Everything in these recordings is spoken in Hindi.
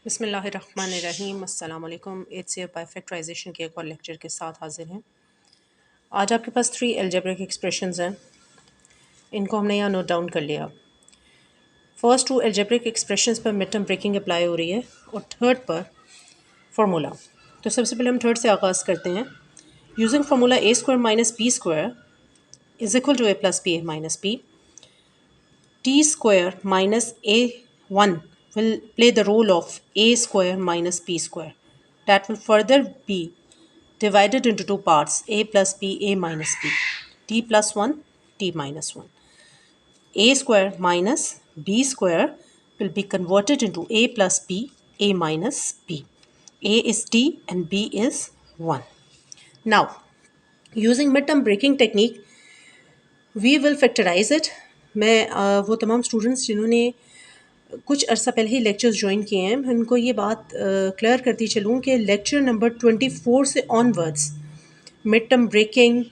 बिस्मिल्लाहिर्रहमानिर्रहीम अस्सलाम वालेकुम। इट्स ए बाय फैक्टराइजेशन के एक और लेक्चर के साथ हाजिर हैं। आज आपके पास 3 अलजेब्रिक एक्सप्रेशंस हैं, इनको हमने यहाँ नोट डाउन कर लिया। फर्स्ट 2 अलजेब्रिक एक्सप्रेशंस पर मिड टर्म ब्रेकिंग अप्लाई हो रही है और थर्ड पर फार्मूला। तो सबसे पहले हम थर्ड से आगाज़ करते हैं। Using formula A square minus B square is equal to A plus B A minus B, t square minus a1 will play the role of a square minus b square. That will further be divided into two parts, a plus b, a minus b, t plus 1, t minus 1. A square minus b square will be converted into a plus b, a minus b. A is t and b is 1. Now, using midterm breaking technique, we will factorize it. मैं वो तमाम स्टूडेंट्स जिन्होंने कुछ अर्सा पहले ही लेक्चर्स ज्वाइन किए हैं, मैं उनको ये बात क्लियर करती चलूँ कि लेक्चर नंबर 24 से onwards mid term breaking,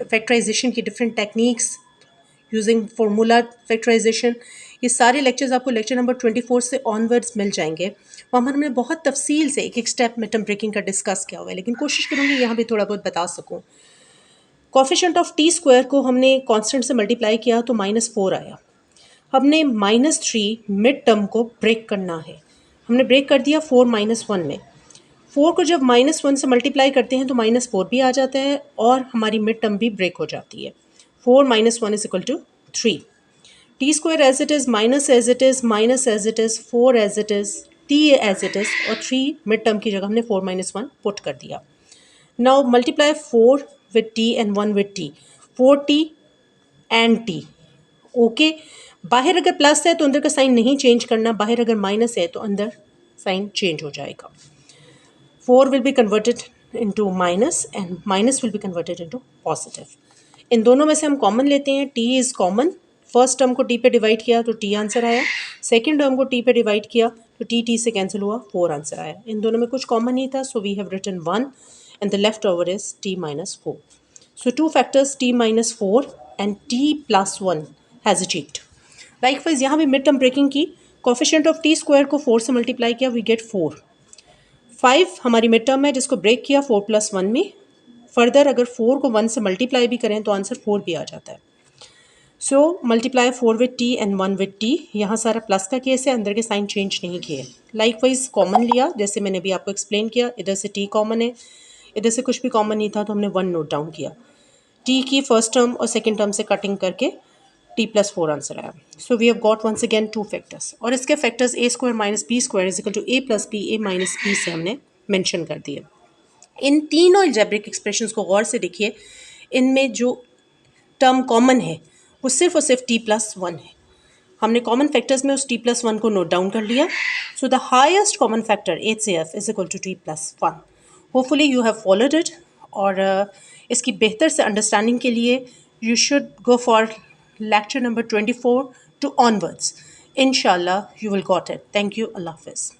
factorisation की different techniques using formula factorisation, ये सारे लेक्चर्स आपको लेक्चर नंबर 24 से ऑनवर्ड्स मिल जाएंगे। वहाँ पर हमने बहुत तफसील से एक एक स्टेप मिड टर्म ब्रेकिंग का डिस्कस किया हुआ है, लेकिन कोशिश करूँगी यहाँ भी थोड़ा बहुत बता सकूँ। कोफिशिएंट ऑफ टी स्क्वायर को हमने कांस्टेंट से मल्टीप्लाई किया तो -4 आया। हमने -3 मिड टर्म को ब्रेक करना है। हमने ब्रेक कर दिया 4 -1 में। 4 को जब -1 से मल्टीप्लाई करते हैं तो -4 भी आ जाता है और हमारी मिड टर्म भी ब्रेक हो जाती है। 4 - 1 is equal to 3। T square as it is, minus as it is, minus as it is, 4 as it is, T as it is और 3 मिड टर्म की जगह हमने 4 - 1 पुट कर दिया। Now multiply 4 with t and 1 with t, 4t and t. Okay, बाहर अगर प्लस है तो अंदर का साइन नहीं चेंज करना, बाहर अगर माइनस है तो अंदर साइन चेंज हो जाएगा। 4 will be converted into minus and minus will be converted into positive. इन दोनों में से हम कॉमन लेते हैं, t is common. First term को t पे डिवाइड किया तो t आंसर आया, सेकेंड टर्म को t पे डिवाइड किया तो t से कैंसिल हुआ, 4 आंसर आया। इन दोनों में कुछ कॉमन नहीं था, so we have written 1 and the leftover is t minus 4. So two factors t minus 4 and t plus 1 has achieved. Likewise यहाँ भी मिड टर्म ब्रेकिंग की, कोफिशिएंट ऑफ t स्क्वायर को 4 से मल्टीप्लाई किया, वी गेट 4। 5 हमारी मिड टर्म है जिसको ब्रेक किया 4 + 1 में। फर्दर अगर 4 को 1 से मल्टीप्लाई भी करें तो आंसर 4 भी आ जाता है। So multiply 4 with t and 1 with t। यहाँ सारा प्लस का केस है, अंदर के साइन चेंज नहीं किए। लाइकवाइज कॉमन लिया, जैसे मैंने भी आपको एक्सप्लेन किया, इधर से t कॉमन है, इधर से कुछ भी कॉमन नहीं था तो हमने 1 नोट डाउन किया। t की फर्स्ट टर्म और सेकेंड टर्म से कटिंग करके t + 4 आंसर आया। So we have got once again 2 factors और इसके factors a square minus b square is equal to a plus b a minus b से हमने मेंशन कर दिए। इन तीनों अलजेब्रिक एक्सप्रेशंस को गौर से देखिए, इनमें जो टर्म कॉमन है वो सिर्फ और सिर्फ t+1 है। हमने कॉमन फैक्टर्स में उस t+1 को नोट डाउन कर लिया। So the highest common factor HCF is equal to t+1। Hopefully you have followed it और इसकी बेहतर से अंडरस्टैंडिंग के लिए you should go for lecture number 24 to onwards. इंशाल्लाह you will got it. Thank you. अल्लाह हाफिज़।